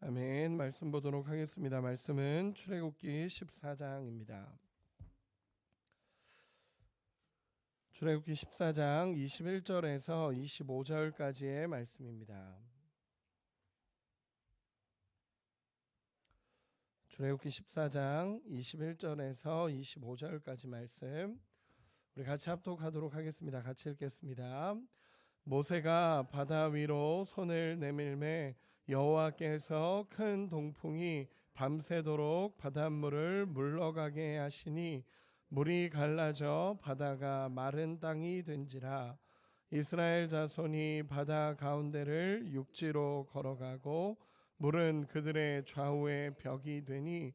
아멘. 말씀 보도록 하겠습니다. 말씀은 출애굽기 14장입니다. 출애굽기 14장 21절에서 25절까지의 말씀입니다. 출애굽기 14장 21절에서 25절까지 말씀 우리 같이 합독하도록 하겠습니다. 같이 읽겠습니다. 모세가 바다 위로 손을 내밀매 여호와께서 큰 동풍이 밤새도록 바닷물을 물러가게 하시니 물이 갈라져 바다가 마른 땅이 된지라. 이스라엘 자손이 바다 가운데를 육지로 걸어가고 물은 그들의 좌우에 벽이 되니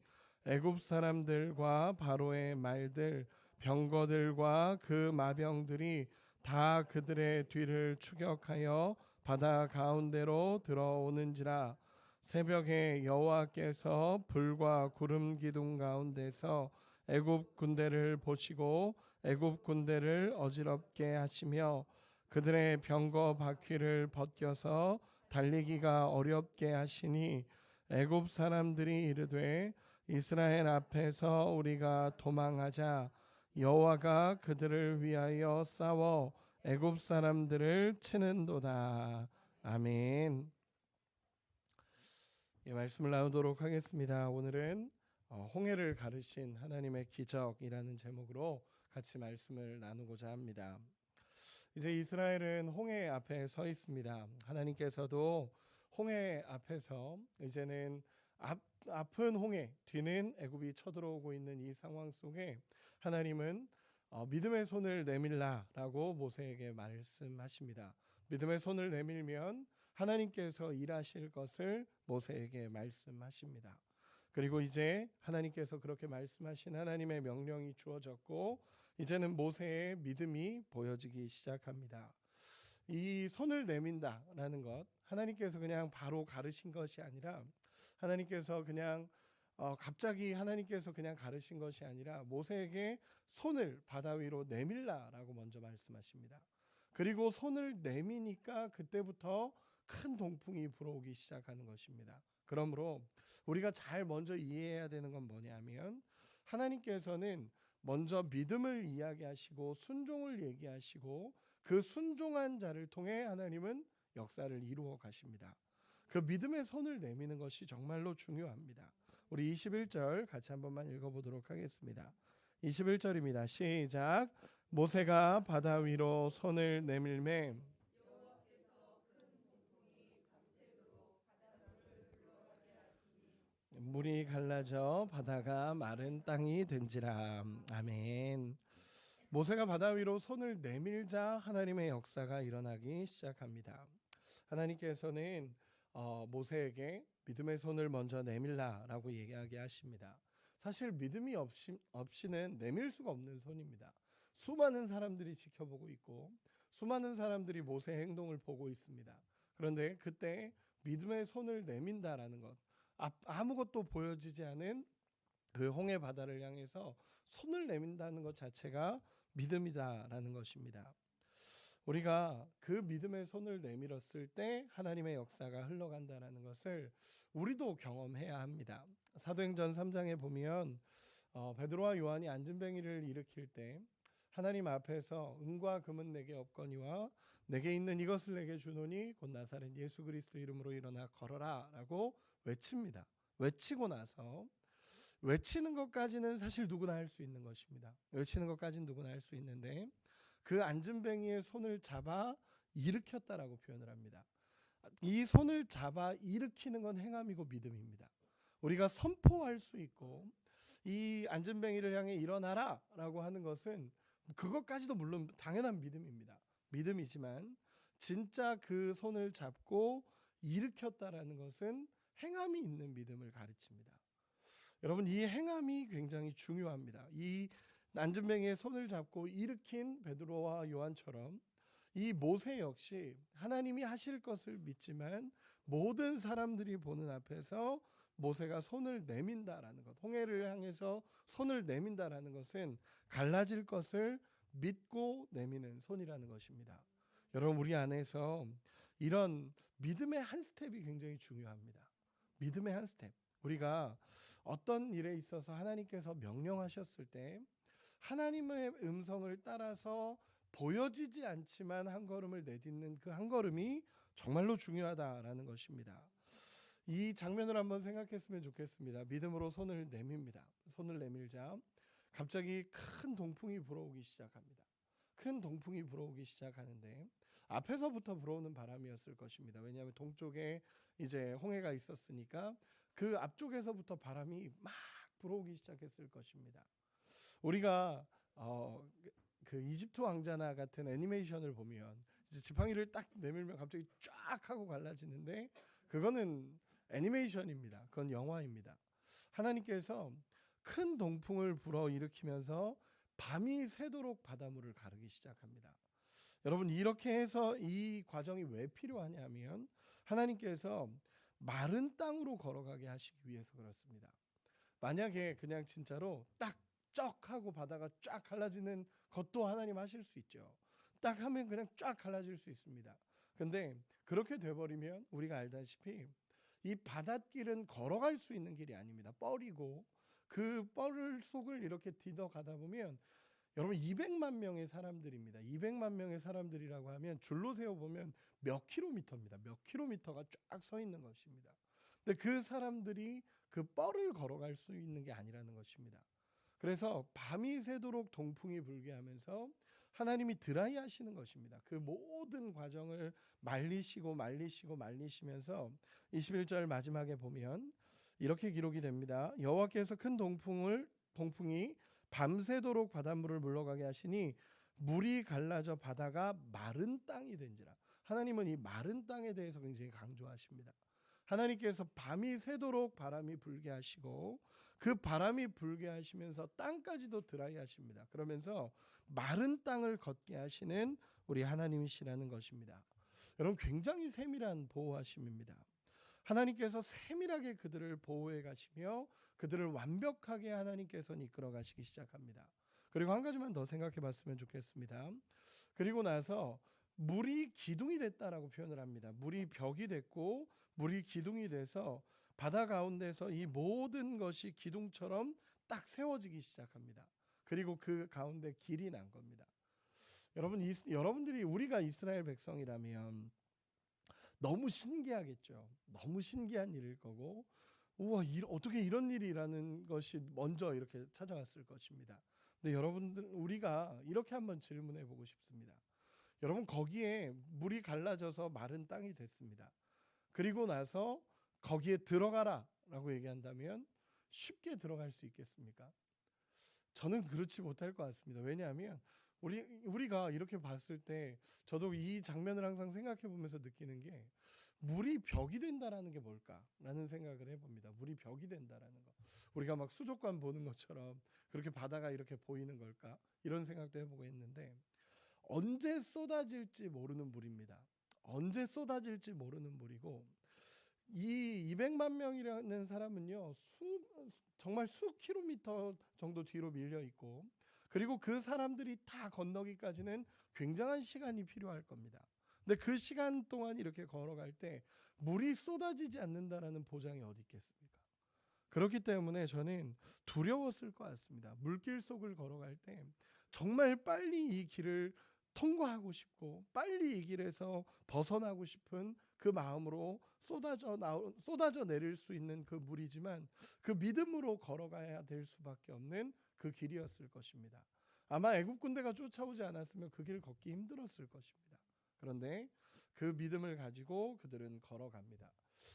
애굽 사람들과 바로의 말들 병거들과 그 마병들이 다 그들의 뒤를 추격하여 바다 가운데로 들어오는지라. 새벽에 여호와께서 불과 구름 기둥 가운데서 애굽 군대를 보시고 애굽 군대를 어지럽게 하시며 그들의 병거 바퀴를 벗겨서 달리기가 어렵게 하시니 애굽 사람들이 이르되 이스라엘 앞에서 우리가 도망하자. 여호와가 그들을 위하여 싸워 애굽 사람들을 치는도다. 아멘. 이 말씀을 나누도록 하겠습니다. 오늘은 홍해를 가르신 하나님의 기적이라는 제목으로 같이 말씀을 나누고자 합니다. 이제 이스라엘은 홍해 앞에 서 있습니다. 하나님께서도 홍해 앞에서 이제는 앞은 홍해, 뒤는 애굽이 쳐들어오고 있는 이 상황 속에 하나님은 믿음의 손을 내밀라라고 모세에게 말씀하십니다. 믿음의 손을 내밀면 하나님께서 일하실 것을 모세에게 말씀하십니다. 그리고 이제 하나님께서 그렇게 말씀하신 하나님의 명령이 주어졌고 이제는 모세의 믿음이 보여지기 시작합니다. 이 손을 내민다라는 것, 하나님께서 그냥 바로 가르신 것이 아니라 하나님께서 그냥 갑자기 하나님께서 그냥 가르신 것이 아니라 모세에게 손을 바다 위로 내밀라라고 먼저 말씀하십니다. 그리고 손을 내미니까 그때부터 큰 동풍이 불어오기 시작하는 것입니다. 그러므로 우리가 잘 먼저 이해해야 되는 건 뭐냐면 하나님께서는 먼저 믿음을 이야기하시고 순종을 얘기하시고 그 순종한 자를 통해 하나님은 역사를 이루어 가십니다. 그 믿음의 손을 내미는 것이 정말로 중요합니다. 우리 21절 같이 한 번만 읽어보도록 하겠습니다. 21절입니다. 시작. 모세가 바다 위로 손을 내밀매 물이 갈라져 바다가 마른 땅이 된지라. 아멘. 모세가 바다 위로 손을 내밀자 하나님의 역사가 일어나기 시작합니다. 하나님께서는 모세에게 믿음의 손을 먼저 내밀라라고 이야기하십니다. 사실 믿음이 없이는 내밀 수가 없는 손입니다. 수많은 사람들이 지켜보고 있고 수많은 사람들이 모세의 행동을 보고 있습니다. 그런데 그때 믿음의 손을 내민다라는 것, 아무것도 보여지지 않은 그 홍해 바다를 향해서 손을 내민다는 것 자체가 믿음이다라는 것입니다. 우리가 그 믿음의 손을 내밀었을 때 하나님의 역사가 흘러간다는 것을 우리도 경험해야 합니다. 사도행전 3장에 보면 베드로와 요한이 안진뱅이를 일으킬 때 하나님 앞에서 은과 금은 내게 없거니와 내게 있는 이것을 내게 주노니 곧 나사렛 예수 그리스도 이름으로 일어나 걸어라 라고 외칩니다. 외치고 나서 외치는 것까지는 사실 누구나 할 수 있는 것입니다. 외치는 것까지는 누구나 할 수 있는데 그 안진뱅이의 손을 잡아 일으켰다라고 표현을 합니다. 이 손을 잡아 일으키는 건 행함이고 믿음입니다. 우리가 선포할 수 있고 이 안진뱅이를 향해 일어나라 라고 하는 것은 그것까지도 물론 당연한 믿음입니다. 믿음이지만 진짜 그 손을 잡고 일으켰다라는 것은 행함이 있는 믿음을 가르칩니다. 여러분, 이 행함이 굉장히 중요합니다. 이 안진뱅이의 손을 잡고 일으킨 베드로와 요한처럼 이 모세 역시 하나님이 하실 것을 믿지만 모든 사람들이 보는 앞에서 모세가 손을 내민다라는 것, 홍해를 향해서 손을 내민다라는 것은 갈라질 것을 믿고 내미는 손이라는 것입니다. 여러분, 우리 안에서 이런 믿음의 한 스텝이 굉장히 중요합니다. 믿음의 한 스텝. 우리가 어떤 일에 있어서 하나님께서 명령하셨을 때 하나님의 음성을 따라서 보여지지 않지만 한 걸음을 내딛는 그 한 걸음이 정말로 중요하다라는 것입니다. 이 장면을 한번 생각했으면 좋겠습니다. 믿음으로 손을 내밉니다. 손을 내밀자 갑자기 큰 동풍이 불어오기 시작합니다. 큰 동풍이 불어오기 시작하는데 앞에서부터 불어오는 바람이었을 것입니다. 왜냐하면 동쪽에 이제 홍해가 있었으니까 그 앞쪽에서부터 바람이 막 불어오기 시작했을 것입니다. 우리가 그 이집트 왕자나 같은 애니메이션을 보면 이제 지팡이를 딱 내밀면 갑자기 쫙 하고 갈라지는데 그거는 애니메이션입니다. 그건 영화입니다. 하나님께서 큰 동풍을 불어일으키면서 밤이 새도록 바닷물을 가르기 시작합니다. 여러분 이렇게 해서 이 과정이 왜 필요하냐면 하나님께서 마른 땅으로 걸어가게 하시기 위해서 그렇습니다. 만약에 그냥 진짜로 딱 쩍 하고 바다가 쫙 갈라지는 것도 하나님 하실 수 있죠. 딱 하면 그냥 쫙 갈라질 수 있습니다. 근데 그렇게 돼버리면 우리가 알다시피 이 바닷길은 걸어갈 수 있는 길이 아닙니다. 뻘이고 그 뻘 속을 이렇게 디뎌 가다 보면 여러분 200만 명의 사람들입니다. 200만 명의 사람들이라고 하면 줄로 세워 보면 몇 킬로미터입니다. 몇 킬로미터가 쫙 서 있는 것입니다. 근데 그 사람들이 그 뻘을 걸어갈 수 있는 게 아니라는 것입니다. 그래서 밤이 새도록 동풍이 불게 하면서 하나님이 드라이 하시는 것입니다. 그 모든 과정을 말리시면서 21절 마지막에 보면 이렇게 기록이 됩니다. 여호와께서 큰 동풍이 밤새도록 바닷물을 물러가게 하시니 물이 갈라져 바다가 마른 땅이 된지라. 하나님은 이 마른 땅에 대해서 굉장히 강조하십니다. 하나님께서 밤이 새도록 바람이 불게 하시고 그 바람이 불게 하시면서 땅까지도 드라이 하십니다. 그러면서 마른 땅을 걷게 하시는 우리 하나님이시라는 것입니다. 여러분 굉장히 세밀한 보호하심입니다. 하나님께서 세밀하게 그들을 보호해 가시며 그들을 완벽하게 하나님께서는 이끌어 가시기 시작합니다. 그리고 한 가지만 더 생각해 봤으면 좋겠습니다. 그리고 나서 물이 기둥이 됐다라고 표현을 합니다. 물이 벽이 됐고 물이 기둥이 돼서 바다 가운데서 이 모든 것이 기둥처럼 딱 세워지기 시작합니다. 그리고 그 가운데 길이 난 겁니다. 여러분들이 우리가 이스라엘 백성이라면 너무 신기하겠죠. 너무 신기한 일일 거고 우와 어떻게 이런 일이라는 것이 먼저 이렇게 찾아왔을 것입니다. 근데 여러분들 우리가 이렇게 한번 질문해 보고 싶습니다. 여러분 거기에 물이 갈라져서 마른 땅이 됐습니다. 그리고 나서 거기에 들어가라 라고 얘기한다면 쉽게 들어갈 수 있겠습니까? 저는 그렇지 못할 것 같습니다. 왜냐하면 우리가 이렇게 봤을 때 저도 이 장면을 항상 생각해 보면서 느끼는 게 물이 벽이 된다라는 게 뭘까라는 생각을 해봅니다. 물이 벽이 된다라는 거. 우리가 막 수족관 보는 것처럼 그렇게 바다가 이렇게 보이는 걸까? 이런 생각도 해보고 했는데 언제 쏟아질지 모르는 물입니다. 언제 쏟아질지 모르는 물이고 이 200만 명이라는 사람은요 정말 수 킬로미터 정도 뒤로 밀려 있고 그리고 그 사람들이 다 건너기까지는 굉장한 시간이 필요할 겁니다. 근데 그 시간 동안 이렇게 걸어갈 때 물이 쏟아지지 않는다라는 보장이 어디 있겠습니까? 그렇기 때문에 저는 두려웠을 것 같습니다. 물길 속을 걸어갈 때 정말 빨리 이 길을 통과하고 싶고 빨리 이 길에서 벗어나고 싶은 그 마음으로 쏟아져 내릴 수 있는 그 물이지만 그 믿음으로 걸어가야 될 수밖에 없는 그 길이었을 것입니다. 아마 애굽 군대가 쫓아오지 않았으면 그 길 걷기 힘들었을 것입니다. 그런데 그 믿음을 가지고 그들은 걸어갑니다.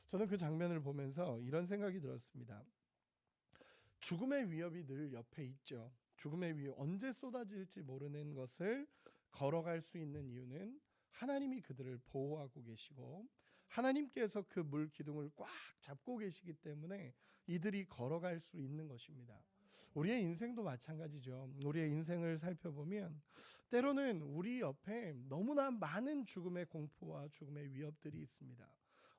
저는 그 장면을 보면서 이런 생각이 들었습니다. 죽음의 위협이 늘 옆에 있죠. 죽음의 위협, 언제 쏟아질지 모르는 것을 걸어갈 수 있는 이유는 하나님이 그들을 보호하고 계시고 하나님께서 그 물 기둥을 꽉 잡고 계시기 때문에 이들이 걸어갈 수 있는 것입니다. 우리의 인생도 마찬가지죠. 우리의 인생을 살펴보면 때로는 우리 옆에 너무나 많은 죽음의 공포와 죽음의 위협들이 있습니다.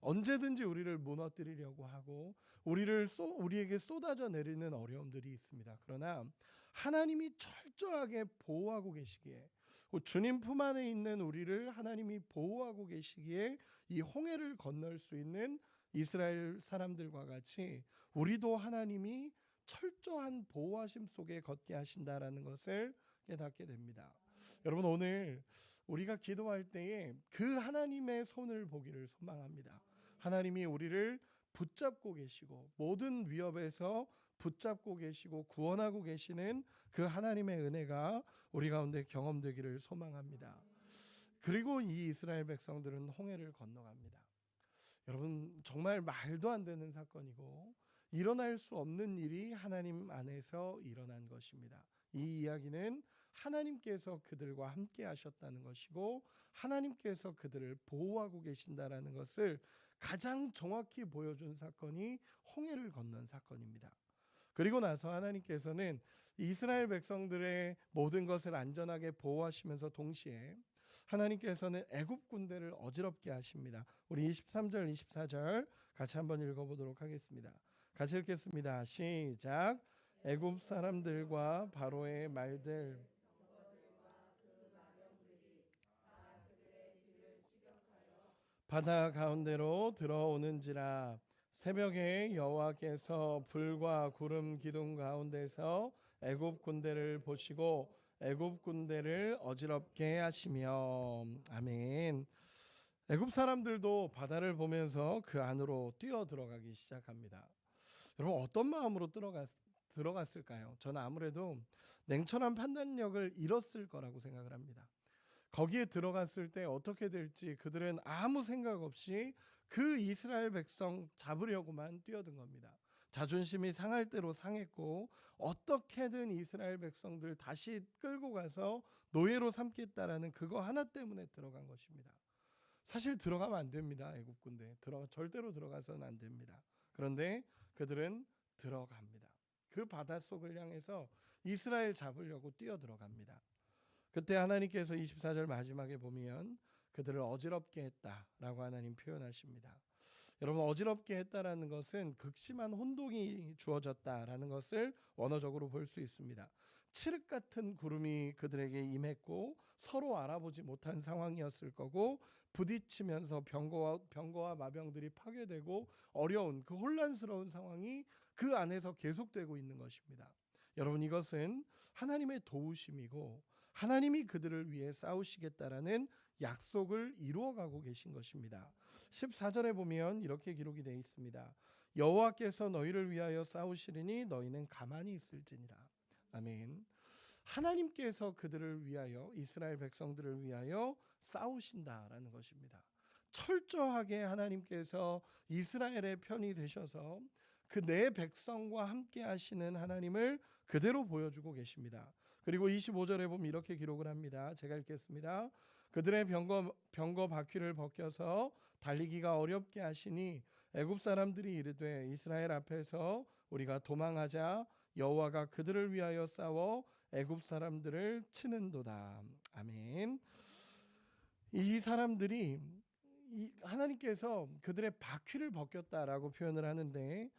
언제든지 우리를 무너뜨리려고 하고 우리에게 쏟아져 내리는 어려움들이 있습니다. 그러나 하나님이 철저하게 보호하고 계시기에 주님 품 안에 있는 우리를 하나님이 보호하고 계시기에 이 홍해를 건널 수 있는 이스라엘 사람들과 같이 우리도 하나님이 철저한 보호하심 속에 걷게 하신다라는 것을 깨닫게 됩니다. 여러분, 오늘 우리가 기도할 때에 그 하나님의 손을 보기를 소망합니다. 하나님이 우리를 붙잡고 계시고 모든 위협에서 붙잡고 계시고 구원하고 계시는 그 하나님의 은혜가 우리 가운데 경험되기를 소망합니다. 그리고 이 이스라엘 백성들은 홍해를 건너갑니다. 여러분, 정말 말도 안 되는 사건이고 일어날 수 없는 일이 하나님 안에서 일어난 것입니다. 이 이야기는 하나님께서 그들과 함께 하셨다는 것이고 하나님께서 그들을 보호하고 계신다라는 것을 가장 정확히 보여준 사건이 홍해를 건넌 사건입니다. 그리고 나서 하나님께서는 이스라엘 백성들의 모든 것을 안전하게 보호하시면서 동시에 하나님께서는 애굽 군대를 어지럽게 하십니다. 우리 23절 24절 같이 한번 읽어보도록 하겠습니다. 같이 읽겠습니다. 시작. 애굽 사람들과 바로의 말들 바다 가운데로 들어오는지라. 새벽에 여호와께서 불과 구름 기둥 가운데서 애굽 군대를 보시고 애굽 군대를 어지럽게 하시며. 아멘. 애굽 사람들도 바다를 보면서 그 안으로 뛰어 들어가기 시작합니다. 여러분, 어떤 마음으로 들어갔을까요? 저는 아무래도 냉철한 판단력을 잃었을 거라고 생각을 합니다. 거기에 들어갔을 때 어떻게 될지 그들은 아무 생각 없이 그 이스라엘 백성 잡으려고만 뛰어든 겁니다. 자존심이 상할 대로 상했고 어떻게든 이스라엘 백성들 다시 끌고 가서 노예로 삼겠다라는 그거 하나 때문에 들어간 것입니다. 사실 들어가면 안 됩니다. 애굽 군대 절대로 들어가서는 안 됩니다. 그런데 그들은 들어갑니다. 그 바닷속을 향해서 이스라엘 잡으려고 뛰어 들어갑니다. 그때 하나님께서 24절 마지막에 보면 그들을 어지럽게 했다라고 하나님 표현하십니다. 여러분, 어지럽게 했다라는 것은 극심한 혼동이 주어졌다라는 것을 원어적으로 볼 수 있습니다. 칠흑 같은 구름이 그들에게 임했고 서로 알아보지 못한 상황이었을 거고 부딪히면서 병거와 마병들이 파괴되고 어려운 그 혼란스러운 상황이 그 안에서 계속되고 있는 것입니다. 여러분, 이것은 하나님의 도우심이고 하나님이 그들을 위해 싸우시겠다라는 약속을 이루어가고 계신 것입니다. 14절에 보면 이렇게 기록이 되어 있습니다. 여호와께서 너희를 위하여 싸우시리니 너희는 가만히 있을지니라. 아멘. 하나님께서 그들을 위하여, 이스라엘 백성들을 위하여 싸우신다라는 것입니다. 철저하게 하나님께서 이스라엘의 편이 되셔서 그 내 백성과 함께 하시는 하나님을 그대로 보여주고 계십니다. 그리고 25절에 보면 이렇게 기록을 합니다. 제가 읽겠습니다. 그들의 병거 바퀴를 벗겨서 달리기가 어렵게 하시니 애굽 사람들이 이르되 이스라엘 앞에서 우리가 도망하자. 여호와가 그들을 위하여 싸워 애굽 사람들을 치는도다. 아멘. 이 사람들이 하나님께서 그들의 바퀴를 벗겼다라고 표현을 하는데,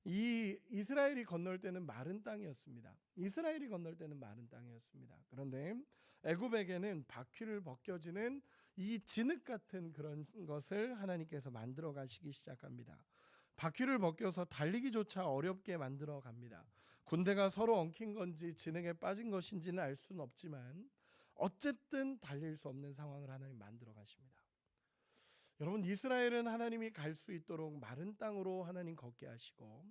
이 이스라엘이 건널 때는 마른 땅이었습니다. 이스라엘이 건널 때는 마른 땅이었습니다. 그런데 애굽에게는 바퀴를 벗겨지는 이 진흙 같은 그런 것을 하나님께서 만들어 가시기 시작합니다. 바퀴를 벗겨서 달리기조차 어렵게 만들어 갑니다. 군대가 서로 엉킨 건지 진흙에 빠진 것인지는 알 수는 없지만 어쨌든 달릴 수 없는 상황을 하나님 만들어 가십니다. 여러분, 이스라엘은 하나님이 갈 수 있도록 마른 땅으로 하나님 걷게 하시고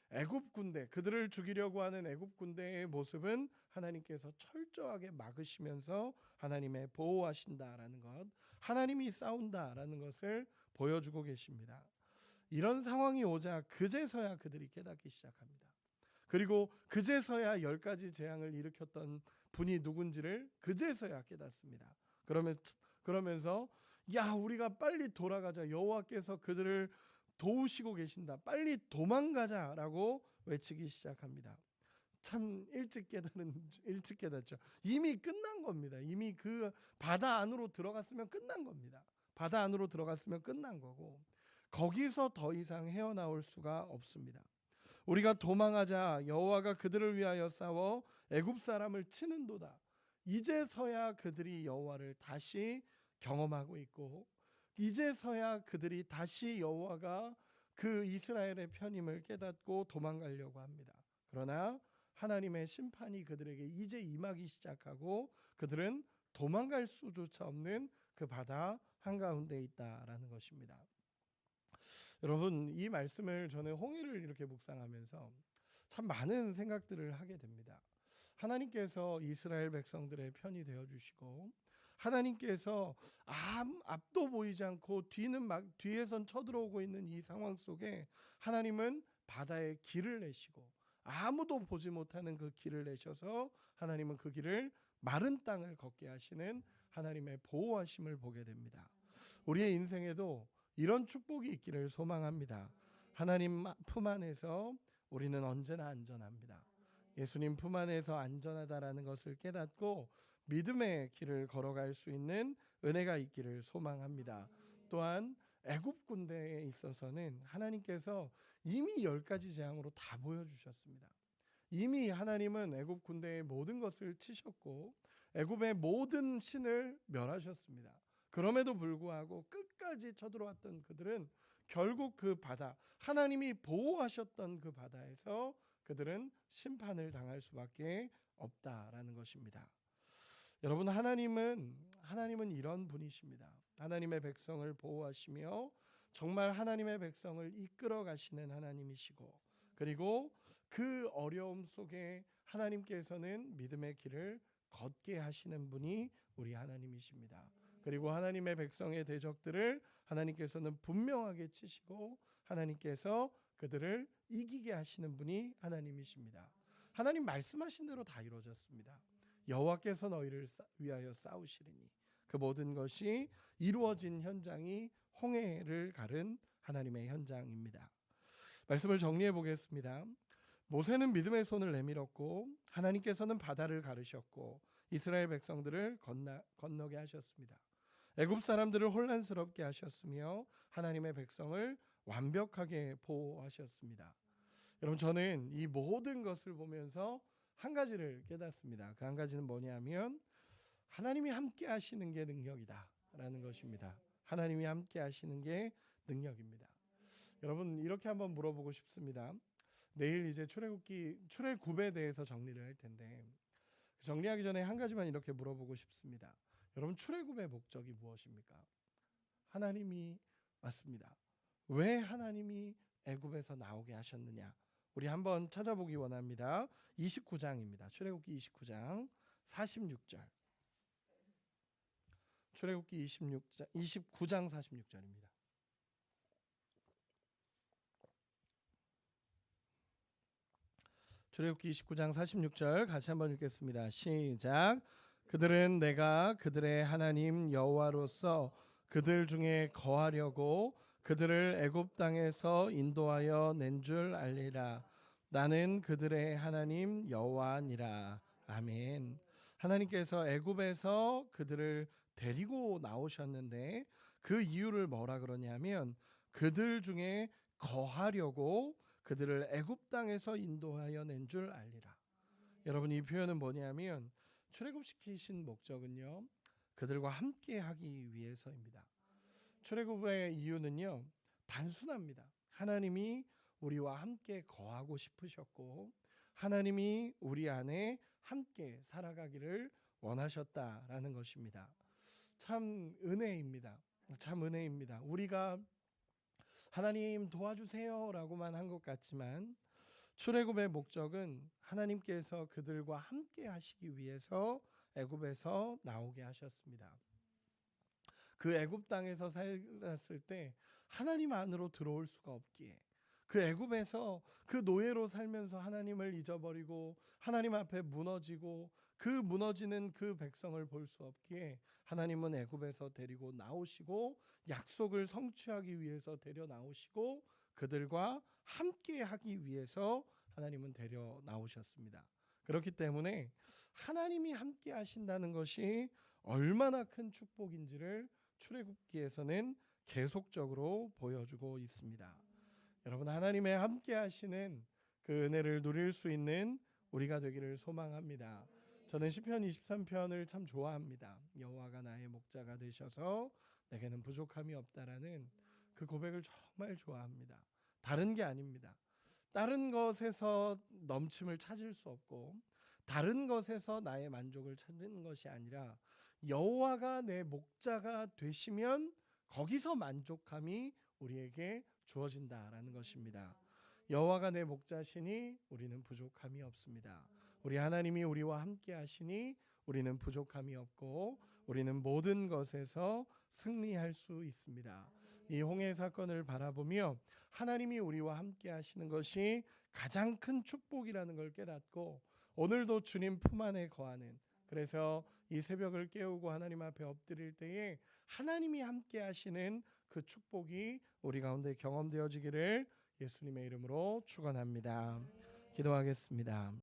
애굽 군대, 그들을 죽이려고 하는 애굽 군대의 모습은 하나님께서 철저하게 막으시면서 하나님의 보호하신다라는 것, 하나님이 싸운다라는 것을 보여주고 계십니다. 이런 상황이 오자 그제서야 그들이 깨닫기 시작합니다. 그리고 그제서야 10가지 재앙을 일으켰던 분이 누군지를 그제서야 깨닫습니다. 그러면서 야, 우리가 빨리 돌아가자. 여호와께서 그들을 도우시고 계신다. 빨리 도망가자라고 외치기 시작합니다. 참 일찍 깨닫죠. 이미 끝난 겁니다. 이미 그 바다 안으로 들어갔으면 끝난 겁니다. 바다 안으로 들어갔으면 끝난 거고 거기서 더 이상 헤어나올 수가 없습니다. 우리가 도망하자. 여호와가 그들을 위하여 싸워 애굽 사람을 치는도다. 이제서야 그들이 여호와를 다시 경험하고 있고 이제서야 그들이 다시 여호와가 그 이스라엘의 편임을 깨닫고 도망가려고 합니다. 그러나 하나님의 심판이 그들에게 이제 임하기 시작하고 그들은 도망갈 수조차 없는 그 바다 한가운데 있다라는 것입니다. 여러분, 이 말씀을 저는 홍해를 이렇게 묵상하면서 참 많은 생각들을 하게 됩니다. 하나님께서 이스라엘 백성들의 편이 되어 주시고 하나님께서 앞도 보이지 않고 뒤에선 쳐들어오고 있는 이 상황 속에 하나님은 바다에 길을 내시고 아무도 보지 못하는 그 길을 내셔서 하나님은 그 길을 마른 땅을 걷게 하시는 하나님의 보호하심을 보게 됩니다. 우리의 인생에도 이런 축복이 있기를 소망합니다. 하나님 품 안에서 우리는 언제나 안전합니다. 예수님 품 안에서 안전하다라는 것을 깨닫고 믿음의 길을 걸어갈 수 있는 은혜가 있기를 소망합니다. 또한 애굽 군대에 있어서는 하나님께서 이미 10가지 재앙으로 다 보여주셨습니다. 이미 하나님은 애굽 군대의 모든 것을 치셨고 애굽의 모든 신을 멸하셨습니다. 그럼에도 불구하고 끝까지 쳐들어왔던 그들은 결국 그 바다, 하나님이 보호하셨던 그 바다에서 그들은 심판을 당할 수밖에 없다라는 것입니다. 여러분, 하나님은 이런 분이십니다. 하나님의 백성을 보호하시며 정말 하나님의 백성을 이끌어 가시는 하나님이시고, 그리고 그 어려움 속에 하나님께서는 믿음의 길을 걷게 하시는 분이 우리 하나님이십니다. 그리고 하나님의 백성의 대적들을 하나님께서는 분명하게 치시고 하나님께서 그들을 이기게 하시는 분이 하나님이십니다. 하나님 말씀하신 대로 다 이루어졌습니다. 여호와께서 너희를 위하여 싸우시리니, 그 모든 것이 이루어진 현장이 홍해를 가른 하나님의 현장입니다. 말씀을 정리해 보겠습니다. 모세는 믿음의 손을 내밀었고 하나님께서는 바다를 가르셨고 이스라엘 백성들을 건너게 하셨습니다. 애굽 사람들을 혼란스럽게 하셨으며 하나님의 백성을 완벽하게 보호하셨습니다. 여러분, 저는 이 모든 것을 보면서 한 가지를 깨닫습니다. 그 한 가지는 뭐냐면 하나님이 함께 하시는 게 능력이다라는 것입니다. 하나님이 함께 하시는 게 능력입니다. 여러분, 이렇게 한번 물어보고 싶습니다. 내일 이제 출애굽에 대해서 정리를 할 텐데 정리하기 전에 한 가지만 이렇게 물어보고 싶습니다. 여러분, 출애굽의 목적이 무엇입니까? 하나님이 맞습니다. 왜 하나님이 애굽에서 나오게 하셨느냐? 우리 한번 찾아보기 원합니다. 29장입니다. 출애굽기 29장 46절. 출애굽기 29장 46절입니다. 출애굽기 29장 46절 같이 한번 읽겠습니다. 시작. 그들은 내가 그들의 하나님 여호와로서 그들 중에 거하려고 그들을 애굽 땅에서 인도하여 낸 줄 알리라. 나는 그들의 하나님 여호와니라. 아멘. 하나님께서 애굽에서 그들을 데리고 나오셨는데 그 이유를 뭐라 그러냐면 그들 중에 거하려고 그들을 애굽 땅에서 인도하여 낸 줄 알리라. 여러분, 이 표현은 뭐냐면 출애굽시키신 목적은요, 그들과 함께 하기 위해서입니다. 출애굽의 이유는요, 단순합니다. 하나님이 우리와 함께 거하고 싶으셨고 하나님이 우리 안에 함께 살아가기를 원하셨다라는 것입니다. 참 은혜입니다. 참 은혜입니다. 우리가 하나님 도와주세요라고만 한 것 같지만 출애굽의 목적은 하나님께서 그들과 함께 하시기 위해서 애굽에서 나오게 하셨습니다. 그 애굽 땅에서 살았을 때 하나님 안으로 들어올 수가 없기에 그 애굽에서 그 노예로 살면서 하나님을 잊어버리고 하나님 앞에 무너지고 그 무너지는 그 백성을 볼 수 없기에 하나님은 애굽에서 데리고 나오시고 약속을 성취하기 위해서 데려 나오시고 그들과 함께 하기 위해서 하나님은 데려 나오셨습니다. 그렇기 때문에 하나님이 함께 하신다는 것이 얼마나 큰 축복인지를 출애굽기에서는 계속적으로 보여주고 있습니다. 여러분, 하나님의 함께 하시는 그 은혜를 누릴 수 있는 우리가 되기를 소망합니다. 저는 시편 23편을 참 좋아합니다. 여호와가 나의 목자가 되셔서 내게는 부족함이 없다라는 그 고백을 정말 좋아합니다. 다른 게 아닙니다. 다른 것에서 넘침을 찾을 수 없고 다른 것에서 나의 만족을 찾는 것이 아니라 여호와가 내 목자가 되시면 거기서 만족함이 우리에게 주어진다라는 것입니다. 여호와가 내 목자시니 우리는 부족함이 없습니다. 우리 하나님이 우리와 함께 하시니 우리는 부족함이 없고 우리는 모든 것에서 승리할 수 있습니다. 이 홍해 사건을 바라보며 하나님이 우리와 함께 하시는 것이 가장 큰 축복이라는 걸 깨닫고 오늘도 주님 품 안에 거하는, 그래서 이 새벽을 깨우고 하나님 앞에 엎드릴 때에 하나님이 함께 하시는 그 축복이 우리 가운데 경험되어지기를 예수님의 이름으로 축원합니다. 기도하겠습니다.